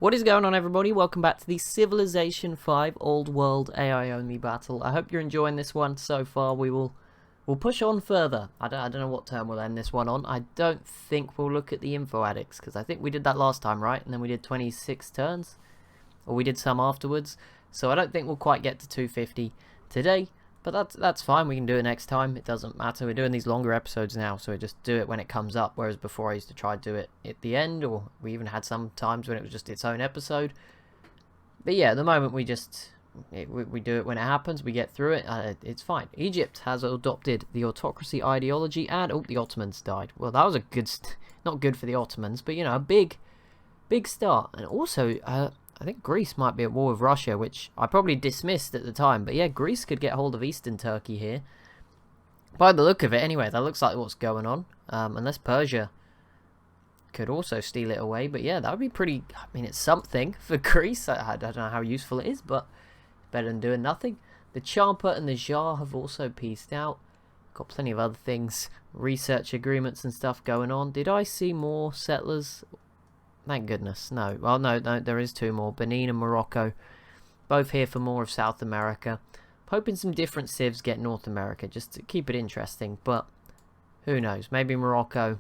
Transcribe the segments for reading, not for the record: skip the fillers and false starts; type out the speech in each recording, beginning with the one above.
What is going on, everybody? Welcome back to the Civilization 5 Old World AI only battle. I hope you're enjoying this one so far. We'll push on further. I don't know what turn we'll end this one on. I don't think we'll look at the info addicts because I think we did that last time, right? And then we did 26 turns, or we did some afterwards. So I don't think we'll quite get to 250 today. But that's fine. We can do it next time. It doesn't matter. We're doing these longer episodes now, so we just do it when it comes up. Whereas before I used to try to do it at the end, or we even had some times when it was just its own episode. But yeah, at the moment we just we do it when it happens. We get through it. It's fine. Egypt has adopted the autocracy ideology, and the Ottomans died. Well, that was a good, not good for the Ottomans, but you know, a big start. And also, I think Greece might be at war with Russia, which I probably dismissed at the time. But yeah, Greece could get hold of Eastern Turkey here. By the look of it, anyway, that looks like what's going on. Unless Persia could also steal it away. But yeah, that would be pretty... I mean, it's something for Greece. I don't know how useful it is, but better than doing nothing. The Champa and the Jar have also peaced out. Got plenty of other things. Research agreements and stuff going on. Did I see more settlers? Thank goodness. No. Well, no, there is two more. Benin and Morocco. Both here for more of South America. Hoping some different civs get North America, just to keep it interesting. But who knows? Maybe Morocco.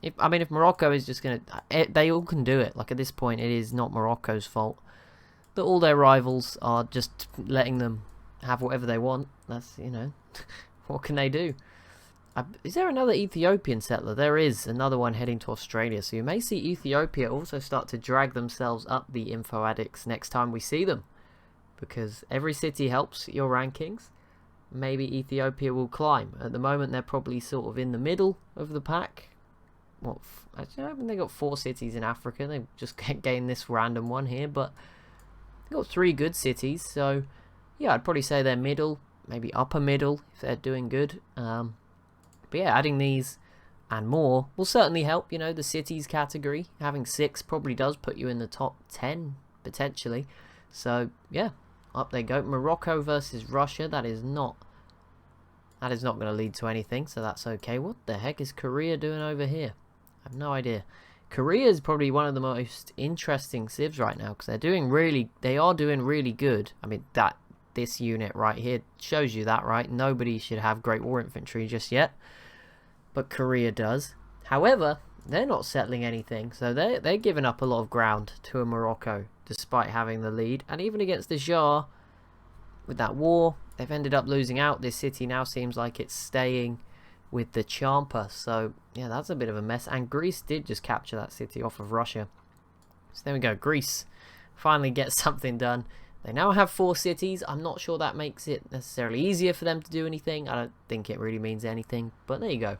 If Morocco is just going to... They all can do it. Like, at this point, it is not Morocco's fault that all their rivals are just letting them have whatever they want. That's, you know... what can they do? Is there another Ethiopian settler? There is another one heading to Australia. So you may see Ethiopia also start to drag themselves up the info addicts next time we see them. Because every city helps your rankings. Maybe Ethiopia will climb. At the moment they're probably sort of in the middle of the pack. What? Actually, I think they got 4 cities in Africa. They just gained this random one here. But they've got 3 good cities. So yeah, I'd probably say they're middle. Maybe upper middle if they're doing good. But yeah, adding these and more will certainly help. You know, the cities category, having 6 probably does put you in the top 10 potentially. So yeah, up they go. Morocco versus Russia. That is not going to lead to anything, so that's okay. What the heck is Korea doing over here? I have no idea. Korea is probably one of the most interesting civs right now because they are doing really good. I mean, this unit right here shows you that, right? Nobody should have Great War Infantry just yet. But Korea does. However, they're not settling anything. So they're giving up a lot of ground to a Morocco, despite having the lead. And even against the Jar, with that war, they've ended up losing out. This city now seems like it's staying with the Champa. So, yeah, that's a bit of a mess. And Greece did just capture that city off of Russia. So there we go. Greece finally gets something done. They now have 4 cities. I'm not sure that makes it necessarily easier for them to do anything. I don't think it really means anything. But there you go.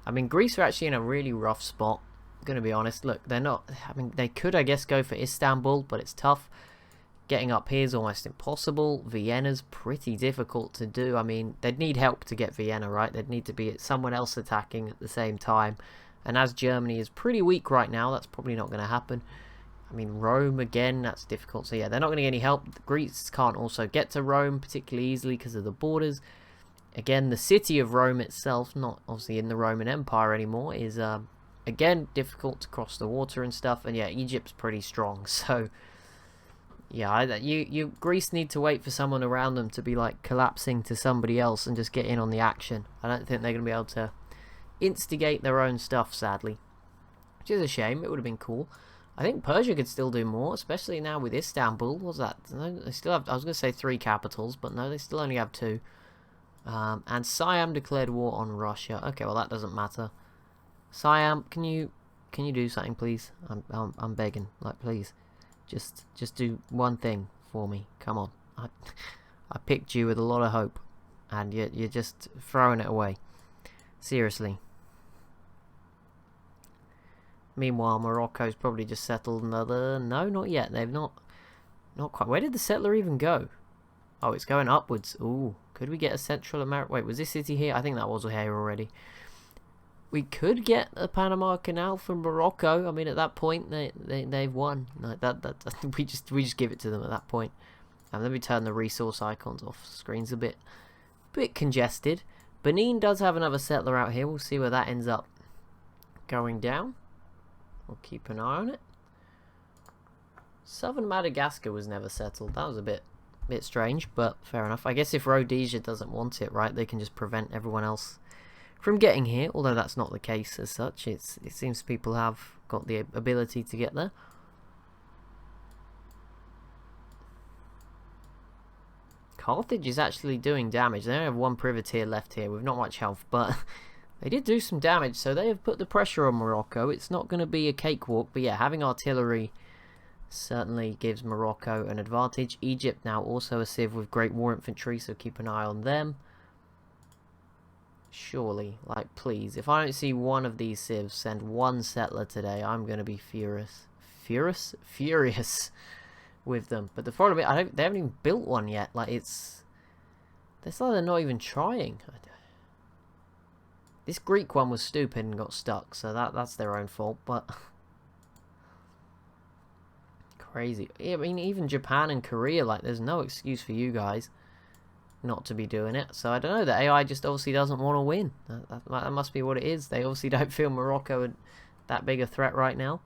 I mean, Greece are actually in a really rough spot. I'm going to be honest. Look, they're not... I mean, they could, I guess, go for Istanbul, but it's tough. Getting up here is almost impossible. Vienna's pretty difficult to do. I mean, they'd need help to get Vienna, right? They'd need to be someone else attacking at the same time. And as Germany is pretty weak right now, that's probably not going to happen. I mean, Rome, again, that's difficult. So, yeah, they're not going to get any help. Greece can't also get to Rome particularly easily because of the borders. Again, the city of Rome itself, not obviously in the Roman Empire anymore, is, again, difficult to cross the water and stuff. And, yeah, Egypt's pretty strong. So, yeah, Greece need to wait for someone around them to be, like, collapsing to somebody else and just get in on the action. I don't think they're going to be able to instigate their own stuff, sadly. Which is a shame. It would have been cool. I think Persia could still do more, especially now with Istanbul. What's that? They still have, I was going to say 3 capitals, but no, they still only have 2. And Siam declared war on Russia. Okay, well that doesn't matter. Siam, can you do something, please? I'm begging, like, please, just do one thing for me. Come on, I picked you with a lot of hope, and you're just throwing it away. Seriously. Meanwhile, Morocco's probably just settled another... No, not yet. They've not quite... Where did the settler even go? Oh, it's going upwards. Ooh, could we get a Central America... Wait, was this city here? I think that was here already. We could get a Panama Canal from Morocco. I mean, at that point, they've won. No, we just give it to them at that point. And let me turn the resource icons off. Screen's a bit congested. Benin does have another settler out here. We'll see where that ends up going down. We'll keep an eye on it. Southern Madagascar was never settled. That was a bit strange, but fair enough. I guess if Rhodesia doesn't want it, right, they can just prevent everyone else from getting here, although that's not the case as such. It seems people have got the ability to get there. Carthage is actually doing damage. They only have one privateer left here with not much health, but they did do some damage, so they have put the pressure on Morocco. It's not going to be a cakewalk, but yeah, having artillery certainly gives Morocco an advantage. Egypt now also a civ with Great War Infantry, so keep an eye on them. Surely, like, please, if I don't see one of these civs send one settler today, I'm going to be furious. Furious with them. But the problem is, they haven't even built one yet. Like, it's like they're not even trying. This Greek one was stupid and got stuck, so that's their own fault, but crazy. I mean, even Japan and Korea, like, there's no excuse for you guys not to be doing it. So I don't know, the AI just obviously doesn't want to win. That must be what it is. They obviously don't feel Morocco that big a threat right now.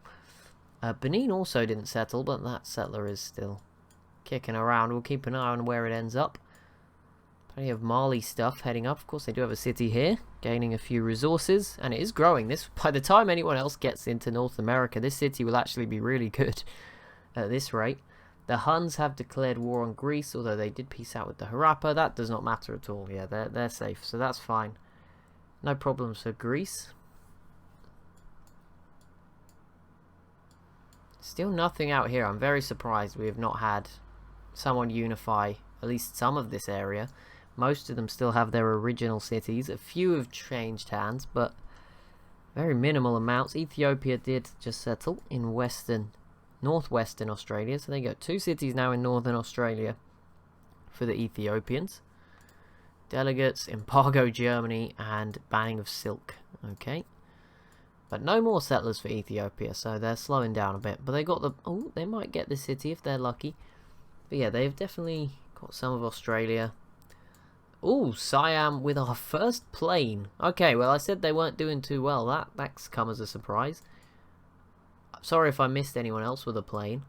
Benin also didn't settle, but that settler is still kicking around. We'll keep an eye on where it ends up. Plenty of Mali stuff heading up. Of course, they do have a city here, gaining a few resources, and it is growing. This, by the time anyone else gets into North America, this city will actually be really good at this rate. The Huns have declared war on Greece, although they did peace out with the Harappa. That does not matter at all. Yeah, they're safe, so that's fine. No problems for Greece. Still nothing out here. I'm very surprised we have not had someone unify at least some of this area. Most of them still have their original cities. A few have changed hands, but very minimal amounts. Ethiopia did just settle in northwestern Australia, so they got 2 cities now in northern Australia for the Ethiopians. Delegates, embargo Germany, and banning of silk. Okay. But no more settlers for Ethiopia, so they're slowing down a bit. But they got the... Oh, they might get the city if they're lucky. But yeah, they've definitely got some of Australia. Oh, Siam with our first plane. Okay, well, I said they weren't doing too well. That's come as a surprise. I'm sorry if I missed anyone else with a plane.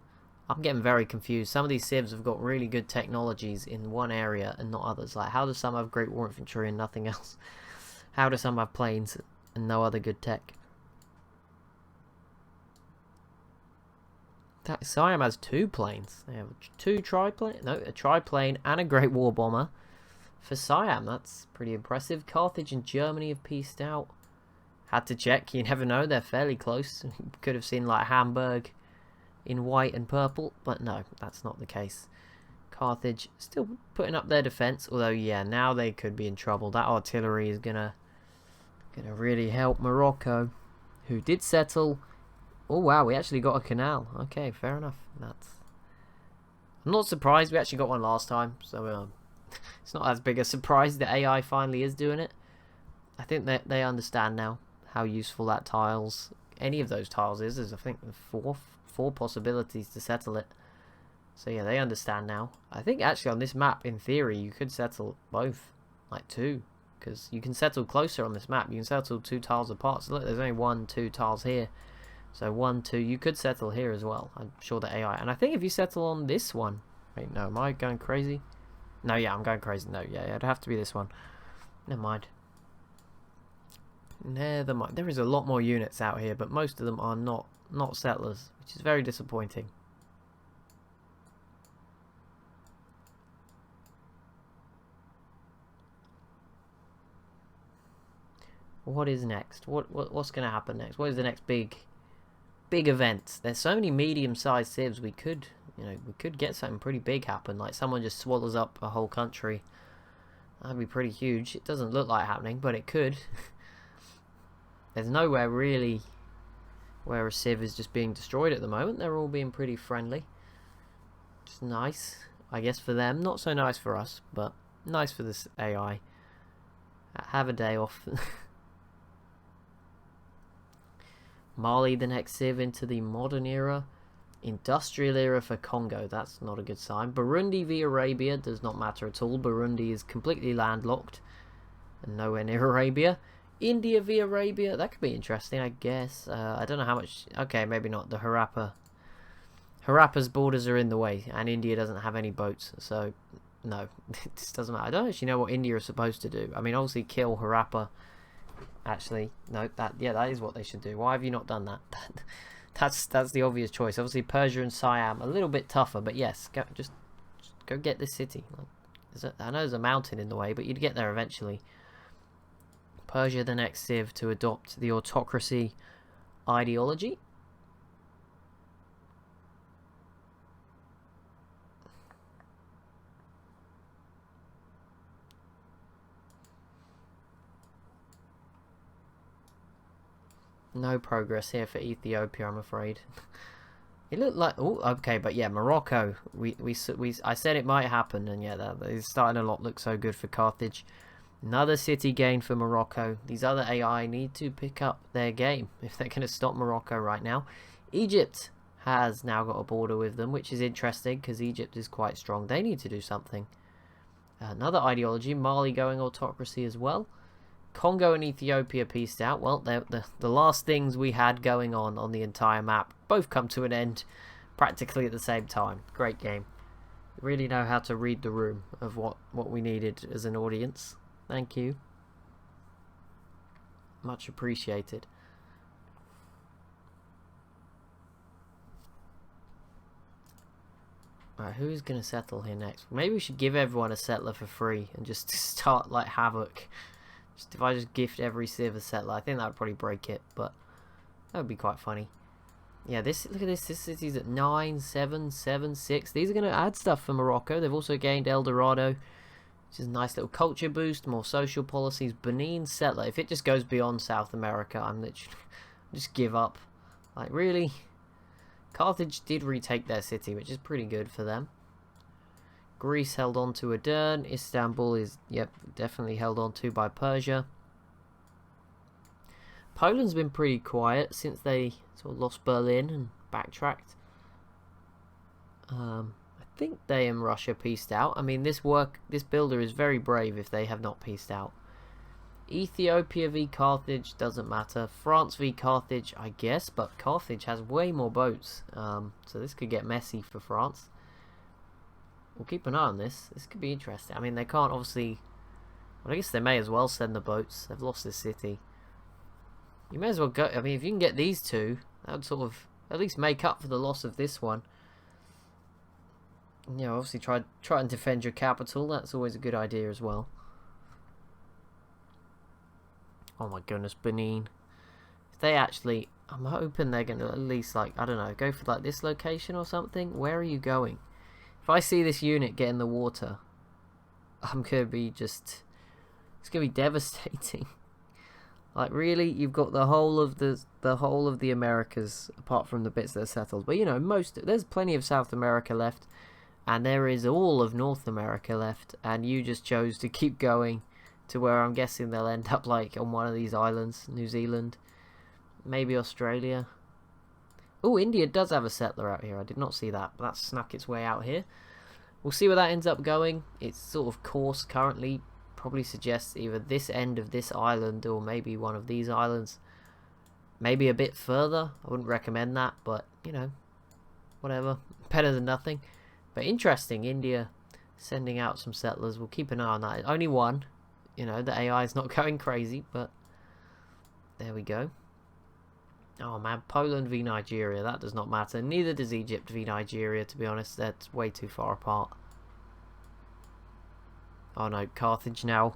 I'm getting very confused. Some of these civs have got really good technologies in one area and not others. Like, how do some have Great War Infantry and nothing else? How do some have planes and no other good tech? Siam has 2 planes. They have 2 triplane, no, a triplane and a Great War Bomber for Siam. That's pretty impressive. Carthage and Germany have pieced out. Had to check. You never know. They're fairly close. Could have seen like Hamburg in white and purple, but no, that's not the case. Carthage still putting up their defense, although yeah, now they could be in trouble. That artillery is gonna really help Morocco, who did settle. Oh wow, we actually got a canal. Okay, fair enough. I'm not surprised. We actually got one last time, so it's not as big a surprise. The AI finally is doing it. I think that they understand now how useful that any of those tiles is. There's I think 4 possibilities to settle it. So yeah, they understand now. I think actually on this map, in theory, you could settle both, like 2, because you can settle closer on this map. You can settle 2 tiles apart. So look, there's only 1, 2 tiles here. So 1, 2, you could settle here as well. I'm sure the AI. And I think if you settle on this one... Wait, no, am I going crazy? No, yeah, I'm going crazy. No, yeah, it'd have to be this one. Never mind. Never mind. There is a lot more units out here, but most of them are not settlers, which is very disappointing. What is next? What's going to happen next? What is the next big event? There's so many medium-sized civs. We could get something pretty big happen. Like someone just swallows up a whole country. That'd be pretty huge. It doesn't look like happening, but it could. There's nowhere really where a civ is just being destroyed at the moment. They're all being pretty friendly. It's nice, I guess, for them. Not so nice for us, but nice for this AI. Have a day off. Mali, the next civ into the modern era. Industrial era for Congo. That's not a good sign. Burundi v Arabia does not matter at all. Burundi is completely landlocked and nowhere near Arabia. India v Arabia. That could be interesting, I guess. I don't know how much... Okay, maybe not. The Harappa Harappa's borders are in the way, and India doesn't have any boats, so no, this doesn't matter. I don't actually know what India is supposed to do. I mean, obviously kill Harappa. Actually, no, that is what they should do. Why have you not done that? That's the obvious choice. Obviously, Persia and Siam a little bit tougher, but yes, just go get this city. Like, I know there's a mountain in the way, but you'd get there eventually. Persia, the next civ to adopt the autocracy ideology. No progress here for Ethiopia, I'm afraid. It looked like, oh, okay, but yeah, Morocco. I said it might happen, and yeah, that is starting to look so good for Carthage. Another city gain for Morocco. These other AI need to pick up their game if they're going to stop Morocco right now. Egypt has now got a border with them, which is interesting because Egypt is quite strong. They need to do something. Another ideology, Mali going autocracy as well. Congo and Ethiopia pieced out. Well, the last things we had going on the entire map both come to an end practically at the same time. Great game. We really know how to read the room of what we needed as an audience. Thank you. Much appreciated. Alright, who's going to settle here next? Maybe we should give everyone a settler for free and just start like havoc. If I just gift every civ a settler, I think that would probably break it, but that would be quite funny. Yeah, look at this. This city's at 9, 7, 7, 6. These are going to add stuff for Morocco. They've also gained El Dorado, which is a nice little culture boost, more social policies. Benin settler. If it just goes beyond South America, I'm literally just give up. Like, really? Carthage did retake their city, which is pretty good for them. Greece held on to Edirne. Istanbul is, yep, definitely held on to by Persia. Poland's been pretty quiet since they sort of lost Berlin and backtracked. I think they and Russia pieced out. I mean, this builder is very brave if they have not pieced out. Ethiopia v Carthage doesn't matter. France v Carthage, I guess, but Carthage has way more boats. So this could get messy for France. We'll keep an eye on this. This could be interesting. I mean, they can't obviously... Well, I guess they may as well send the boats. They've lost this city. You may as well go... I mean, if you can get these two, that would sort of at least make up for the loss of this one. You know, obviously try and defend your capital. That's always a good idea as well. Oh my goodness, Benin. If they actually... I'm hoping they're going to at least, like, I don't know, go for like this location or something. Where are you going? If I see this unit get in the water, I'm going to be just... It's going to be devastating. Like, really? You've got the whole of the Americas, apart from the bits that are settled. But, you know, there's plenty of South America left. And there is all of North America left. And you just chose to keep going to where I'm guessing they'll end up, like, on one of these islands. New Zealand. Maybe Australia. Oh, India does have a settler out here. I did not see that, but that snuck its way out here. We'll see where that ends up going. Its sort of course currently probably suggests either this end of this island or maybe one of these islands. Maybe a bit further. I wouldn't recommend that, but, you know, whatever. Better than nothing. But interesting, India sending out some settlers. We'll keep an eye on that. Only one. You know, the AI is not going crazy, but there we go. Oh man, Poland v Nigeria, that does not matter. Neither does Egypt v Nigeria, to be honest. That's way too far apart. Oh no, Carthage now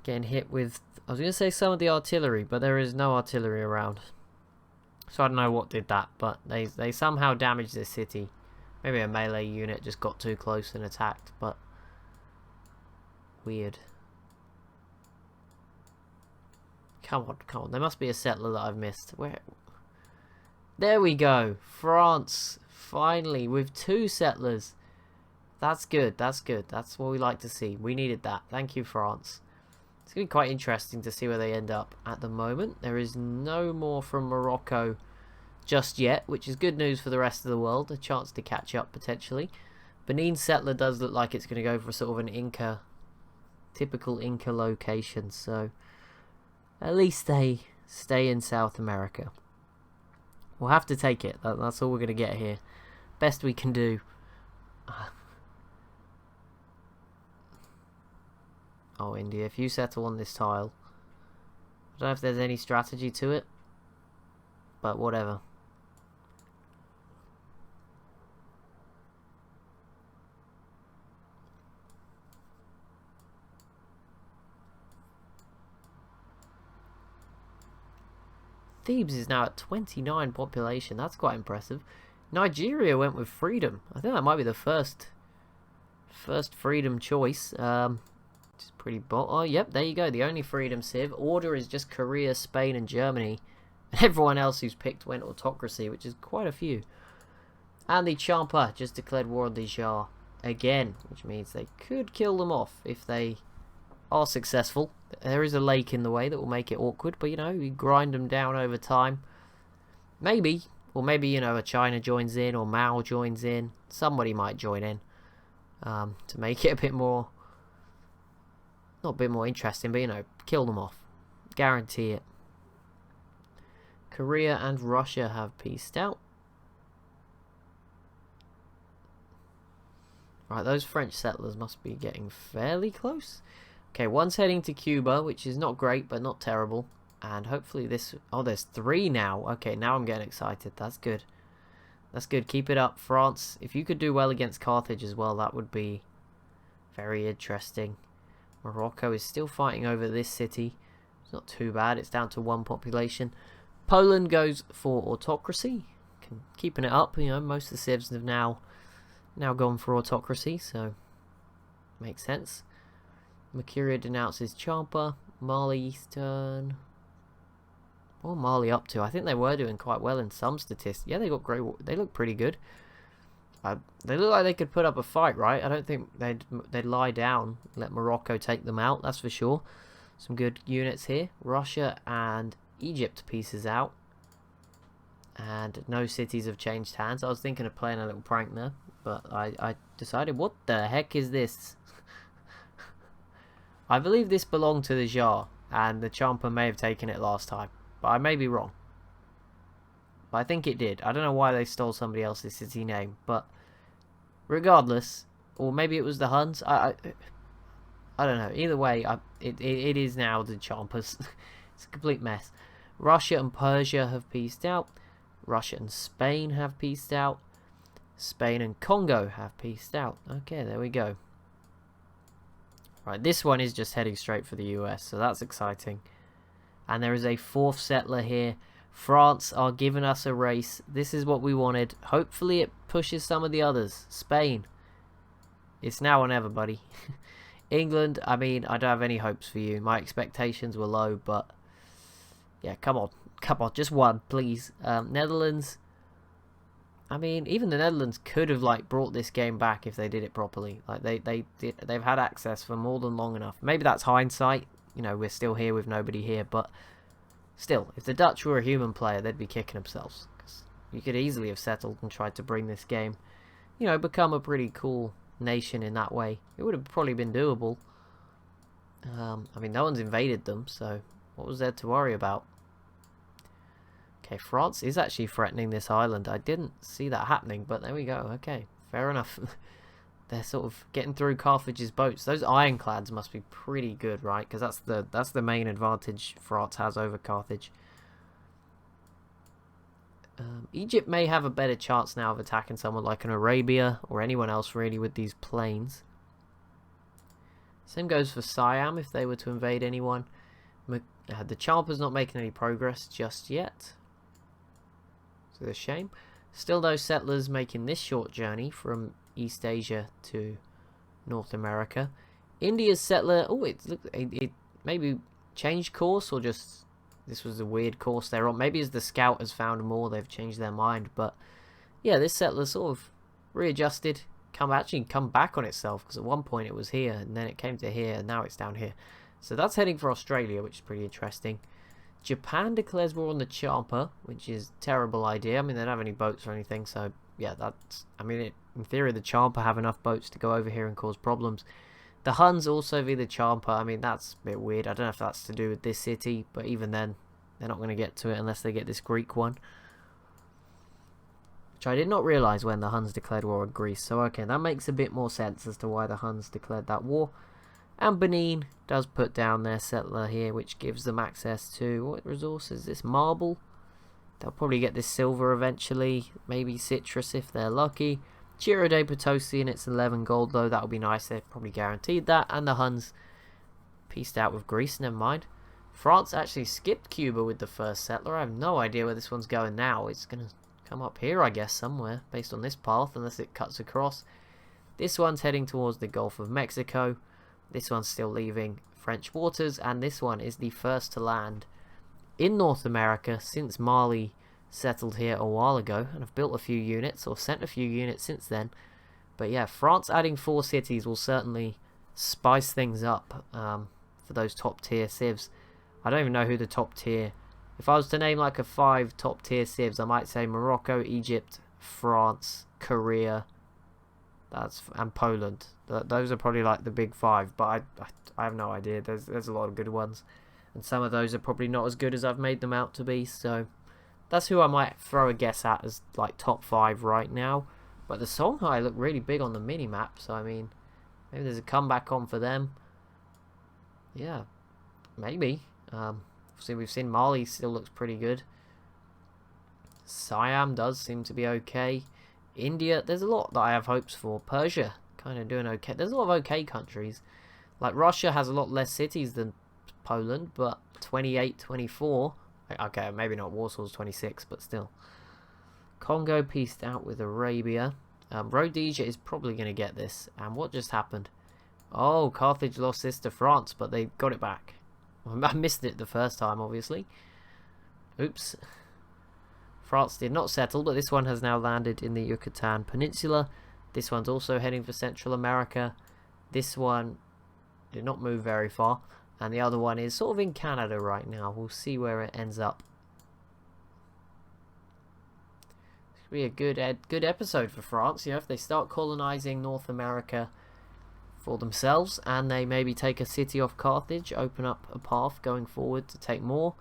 getting hit with... I was going to say some of the artillery, but there is no artillery around. So I don't know what did that, but they somehow damaged this city. Maybe a melee unit just got too close and attacked, but... Weird. Come on, come on. There must be a settler that I've missed. Where? There we go. France. Finally, with 2 settlers. That's good. That's good. That's what we like to see. We needed that. Thank you, France. It's going to be quite interesting to see where they end up at the moment. There is no more from Morocco just yet, which is good news for the rest of the world. A chance to catch up, potentially. Benin settler does look like it's going to go for sort of an Inca, typical Inca location, so... At least they stay in South America. We'll have to take it. That's all we're going to get here. Best we can do. Oh, India, if you settle on this tile. I don't know if there's any strategy to it, but whatever. Thebes is now at 29 population. That's quite impressive. Nigeria went with freedom. I think that might be the first freedom choice. It's pretty oh, yep, there you go. The only freedom civ. Order is just Korea, Spain, and Germany. Everyone else who's picked went autocracy, which is quite a few. And the Champa just declared war on the Shah again, which means they could kill them off if they are successful. There is a lake in the way that will make it awkward, but you know, you grind them down over time. Maybe, or maybe, you know, a China joins in, or Mao joins in. Somebody might join in to make it a bit more, not a bit more interesting, but you know, kill them off. Guarantee it. Korea and Russia have peaced out. Right, those French settlers must be getting fairly close. Okay, one's heading to Cuba, which is not great, but not terrible. And hopefully this... Oh, there's 3 now. Okay, now I'm getting excited. That's good. That's good. Keep it up. France, if you could do well against Carthage as well, that would be very interesting. Morocco is still fighting over this city. It's not too bad. It's down to 1 population. Poland goes for autocracy. Keeping it up. You know, most of the civs have now gone for autocracy, so makes sense. Mercuria denounces Champa. Mali Eastern. What are Mali up to? I think they were doing quite well in some statistics. Yeah, they got great. They look pretty good. They look like they could put up a fight, right? I don't think they'd lie down, let Morocco take them out. That's for sure. Some good units here. Russia and Egypt pieces out, and no cities have changed hands. I was thinking of playing a little prank there, but I decided, what the heck is this? I believe this belonged to the Shah, and the Champa may have taken it last time, but I may be wrong. But I think it did. I don't know why they stole somebody else's city name, but regardless, or maybe it was the Huns. I don't know. Either way, it is now the Champas. It's a complete mess. Russia and Persia have peaced out. Russia and Spain have peaced out. Spain and Congo have peaced out. Okay, there we go. Right, this one is just heading straight for the US, so that's exciting. And there is a 4th settler here. France are giving us a race. This is what we wanted. Hopefully it pushes some of the others. Spain. It's now or never, buddy. England, I mean, I don't have any hopes for you. My expectations were low, but yeah, come on. Come on, just one, please. Netherlands. I mean, even the Netherlands could have like brought this game back if they did it properly. Like they've had access for more than long enough. Maybe that's hindsight. You know, we're still here with nobody here, but still, if the Dutch were a human player, they'd be kicking themselves. 'Cause you could easily have settled and tried to bring this game, you know, become a pretty cool nation in that way. It would have probably been doable. I mean, no one's invaded them, so what was there to worry about? Okay, France is actually threatening this island. I didn't see that happening, but there we go. Okay, fair enough. They're sort of getting through Carthage's boats. Those ironclads must be pretty good, right? Because that's the main advantage France has over Carthage. Egypt may have a better chance now of attacking someone like an Arabia or anyone else really with these planes. Same goes for Siam if they were to invade anyone. The Champa's not making any progress just yet. So that's a shame. Still no settlers making this short journey from East Asia to North America. India's settler... Oh, it maybe changed course, or just... This was a weird course they're on. Maybe as the scout has found more, they've changed their mind. But yeah, this settler sort of readjusted. Actually come back on itself, because at one point it was here, and then it came to here, and now it's down here. So that's heading for Australia, which is pretty interesting. Japan declares war on the Champa, which is a terrible idea. I mean, they don't have any boats or anything, so yeah, that's... I mean, in theory, the Champa have enough boats to go over here and cause problems. The Huns also via the Champa. I mean, that's a bit weird. I don't know if that's to do with this city, but even then, they're not going to get to it unless they get this Greek one. which I did not realise when the Huns declared war on Greece. So okay, that makes a bit more sense as to why the Huns declared that war. And Benin does put down their settler here, which gives them access to, what resources? This marble. They'll probably get this silver eventually, maybe citrus if they're lucky. Giro de Potosi and it's 11 gold though, that would be nice, they're probably guaranteed that. And the Huns pieced out with Greece, never mind. France actually skipped Cuba with the first settler. I have no idea where this one's going now. It's going to come up here, I guess, somewhere, based on this path, unless it cuts across. This one's heading towards the Gulf of Mexico. This one's still leaving French waters, and this one is the first to land in North America since Mali settled here a while ago, and have built a few units, or sent a few units since then. But yeah, France adding 4 cities will certainly spice things up for those top tier civs. I don't even know who the top tier... If I was to name like a 5 top tier civs, I might say Morocco, Egypt, France, Korea, and Poland. Those are probably like the big 5, but I have no idea. There's a lot of good ones, and some of those are probably not as good as I've made them out to be. So that's who I might throw a guess at as like top 5 right now. But the Songhai look really big on the mini map, so I mean, maybe there's a comeback on for them. Yeah, maybe. Obviously we've seen Mali still looks pretty good. Siam does seem to be okay. India, there's a lot that I have hopes for. Persia, kind of doing okay. There's a lot of okay countries. Like Russia has a lot less cities than Poland, but 28, 24. Okay, maybe not. Warsaw's 26, but still. Congo pieced out with Arabia. Rhodesia is probably going to get this. And what just happened? Oh, Carthage lost this to France, but they got it back. I missed it the first time, obviously. Oops. France did not settle, but this one has now landed in the Yucatan Peninsula. This one's also heading for Central America. This one did not move very far. And the other one is sort of in Canada right now. We'll see where it ends up. This could be a good episode for France. You know, if they start colonizing North America for themselves, and they maybe take a city off Carthage, open up a path going forward to take more,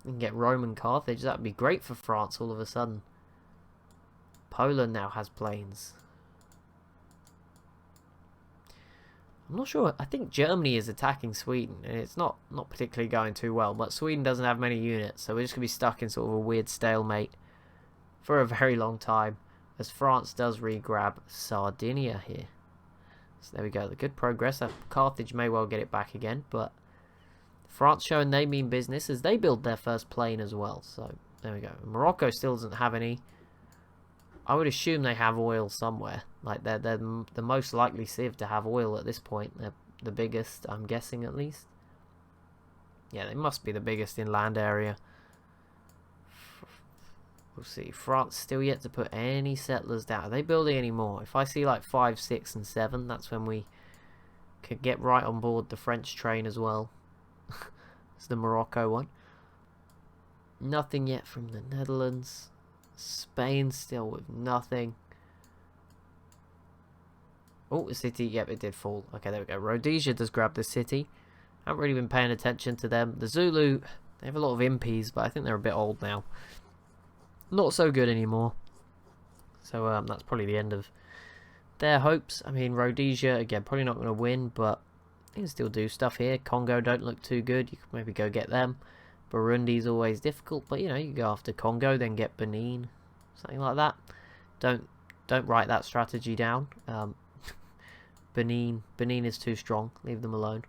and get Rome and Carthage, that would be great for France all of a sudden. Poland now has planes. I'm not sure. I think Germany is attacking Sweden, and it's not particularly going too well, but Sweden doesn't have many units, so we're just going to be stuck in sort of a weird stalemate for a very long time, as France does re-grab Sardinia here. So there we go, the good progress. Carthage may well get it back again, but France showing they mean business as they build their first plane as well. So there we go. Morocco still doesn't have any. I would assume they have oil somewhere. Like they're the most likely civ to have oil at this point. They're the biggest, I'm guessing at least. Yeah, they must be the biggest in land area. We'll see. France still yet to put any settlers down. Are they building any more? If I see like 5, 6, and 7, that's when we could get right on board the French train as well. It's the Morocco one. Nothing yet from the Netherlands. Spain still with nothing. Oh, the city. Yep, it did fall. Okay, there we go. Rhodesia does grab the city. Haven't really been paying attention to them. The Zulu, they have a lot of impies, but I think they're a bit old now. Not so good anymore. So that's probably the end of their hopes. I mean, Rhodesia, again, probably not going to win, but you can still do stuff here. Congo don't look too good. You could maybe go get them. Burundi's always difficult, but you know, you go after Congo, then get Benin, something like that. Don't write that strategy down. Benin is too strong. Leave them alone.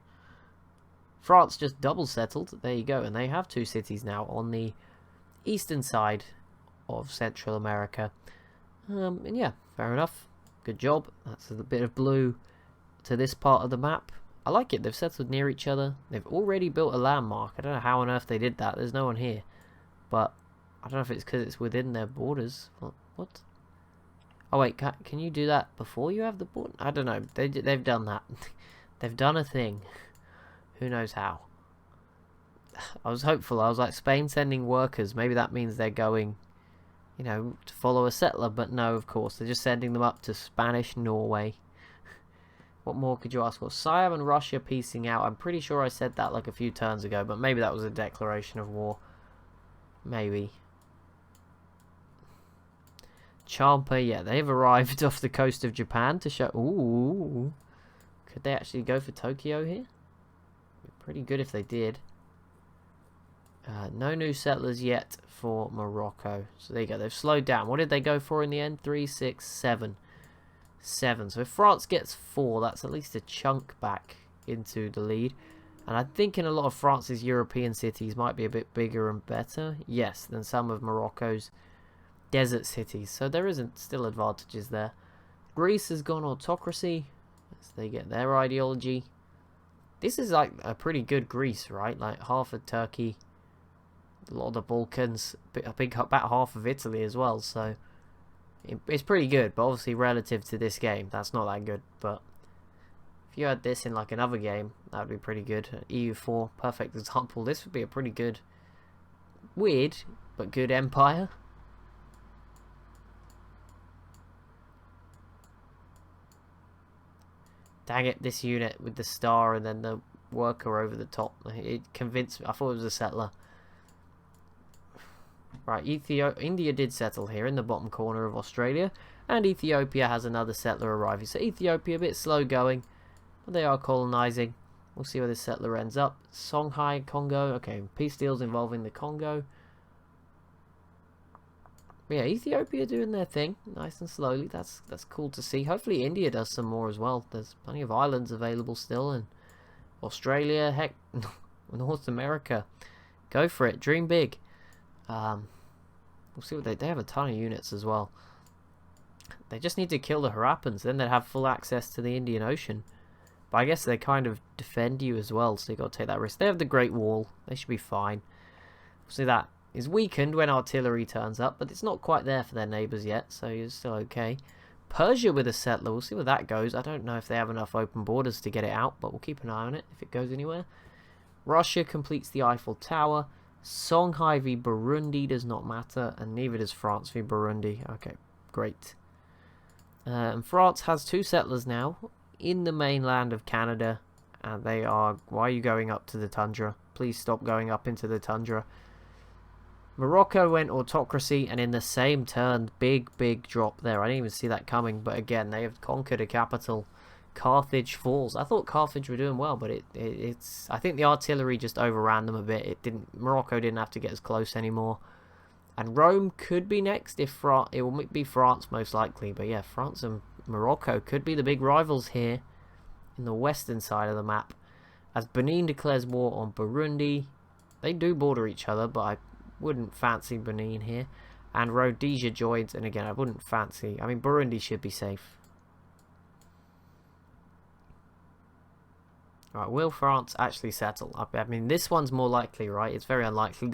France just double settled. There you go, and they have 2 cities now on the eastern side of Central America. And yeah, fair enough. Good job. That's a bit of blue to this part of the map. I like it. They've settled near each other. They've already built a landmark. I don't know how on earth they did that. There's no one here. But I don't know if it's because it's within their borders. What? Oh wait, can you do that before you have the border? I don't know. They've done that. They've done a thing. Who knows how? I was hopeful. I was like, Spain sending workers. Maybe that means they're going, you know, to follow a settler. But no, of course. They're just sending them up to Spanish Norway. What more could you ask for? Siam and Russia piecing out. I'm pretty sure I said that like a few turns ago. But maybe that was a declaration of war. Maybe. Champa, yeah, they've arrived off the coast of Japan to show... Ooh. Could they actually go for Tokyo here? Pretty good if they did. No new settlers yet for Morocco. So there you go. They've slowed down. What did they go for in the end? 3, 6, 7. 7. So if France gets 4, that's at least a chunk back into the lead. And I think in a lot of France's European cities might be a bit bigger and better. Yes, than some of Morocco's desert cities. So there isn't still advantages there. Greece has gone autocracy. As they get their ideology. This is like a pretty good Greece, right? Like half of Turkey, a lot of the Balkans, about half of Italy as well. So it's pretty good, but obviously relative to this game, that's not that good. But if you had this in like another game, that would be pretty good. EU4, perfect example. This would be a pretty good, weird, but good empire. Dang it, this unit with the star and then the worker over the top. It convinced me. I thought it was a settler. Right, India did settle here in the bottom corner of Australia. And Ethiopia has another settler arriving. So Ethiopia a bit slow going. But they are colonising. We'll see where this settler ends up. Songhai, Congo. Okay, peace deals involving the Congo. But yeah, Ethiopia doing their thing, nice and slowly. That's cool to see. Hopefully India does some more as well. There's plenty of islands available still, and Australia, heck, North America, go for it, dream big. We'll see what they have a ton of units as well. They just need to kill the Harappans, then they'd have full access to the Indian Ocean. But I guess they kind of defend you as well, so you got to take that risk. They have the Great Wall, they should be fine. We'll see that is weakened when artillery turns up, but it's not quite there for their neighbours yet, so you're still okay. Persia with a settler, we'll see where that goes. I don't know if they have enough open borders to get it out, but we'll keep an eye on it if it goes anywhere. Russia completes the Eiffel Tower. Songhai v Burundi does not matter, and neither does France v Burundi. Okay, great. And France has 2 settlers now in the mainland of Canada, and they are... Why are you going up to the tundra? Please stop going up into the tundra. Morocco went autocracy, and in the same turn, big drop there. I didn't even see that coming, but again, they have conquered a capital. Carthage falls. I thought Carthage were doing well, but it's... I think the artillery just overran them a bit. Morocco didn't have to get as close anymore. And Rome could be next if it will be France most likely. But yeah, France and Morocco could be the big rivals here in the western side of the map. As Benin declares war on Burundi. They do border each other, but I wouldn't fancy Benin here. And Rhodesia joins, and again, I wouldn't fancy... I mean, Burundi should be safe. Right, will France actually settle? I mean, this one's more likely, right? It's very unlikely.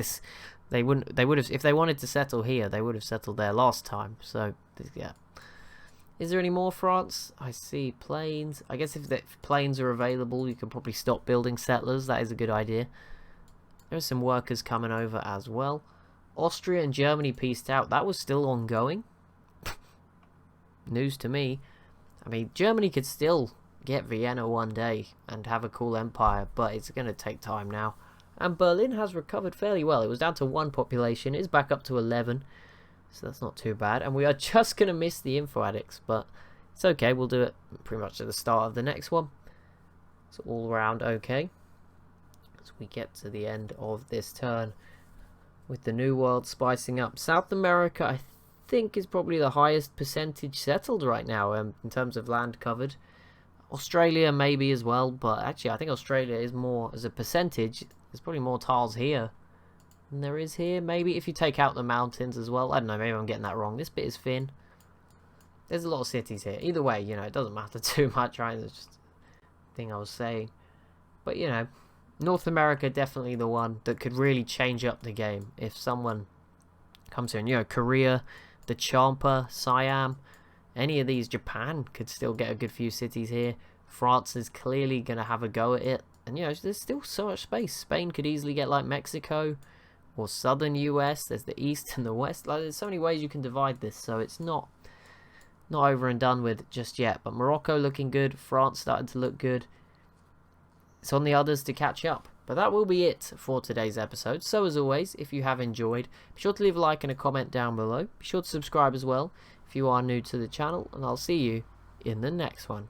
They would have, if they wanted to settle here, they would have settled there last time. So, yeah. Is there any more France? I see planes. I guess if planes are available, you can probably stop building settlers. That is a good idea. There's some workers coming over as well. Austria and Germany pieced out. That was still ongoing. News to me. I mean, Germany could still get Vienna one day and have a cool empire, but it's going to take time now. And Berlin has recovered fairly well. It was down to 1 population. It's back up to 11. So that's not too bad. And we are just going to miss the info addicts, but it's okay. We'll do it pretty much at the start of the next one. It's all around okay. As we get to the end of this turn with the New World spicing up. South America, I think, is probably the highest percentage settled right now in terms of land covered. Australia maybe as well, but actually I think Australia is more, as a percentage, there's probably more tiles here than there is here. Maybe if you take out the mountains as well. I don't know, maybe I'm getting that wrong. This bit is thin. There's a lot of cities here. Either way, you know, it doesn't matter too much, right? It's just a thing I was saying. But, you know, North America definitely the one that could really change up the game. If someone comes here, and, you know, Korea, the Champa, Siam, any of these, Japan could still get a good few cities here. France is clearly going to have a go at it. And, you know, there's still so much space. Spain could easily get like Mexico or southern US. There's the east and the west. Like, there's so many ways you can divide this. So it's not over and done with just yet. But Morocco looking good. France starting to look good. It's on the others to catch up. But that will be it for today's episode. So as always, if you have enjoyed, be sure to leave a like and a comment down below. Be sure to subscribe as well if you are new to the channel, and I'll see you in the next one.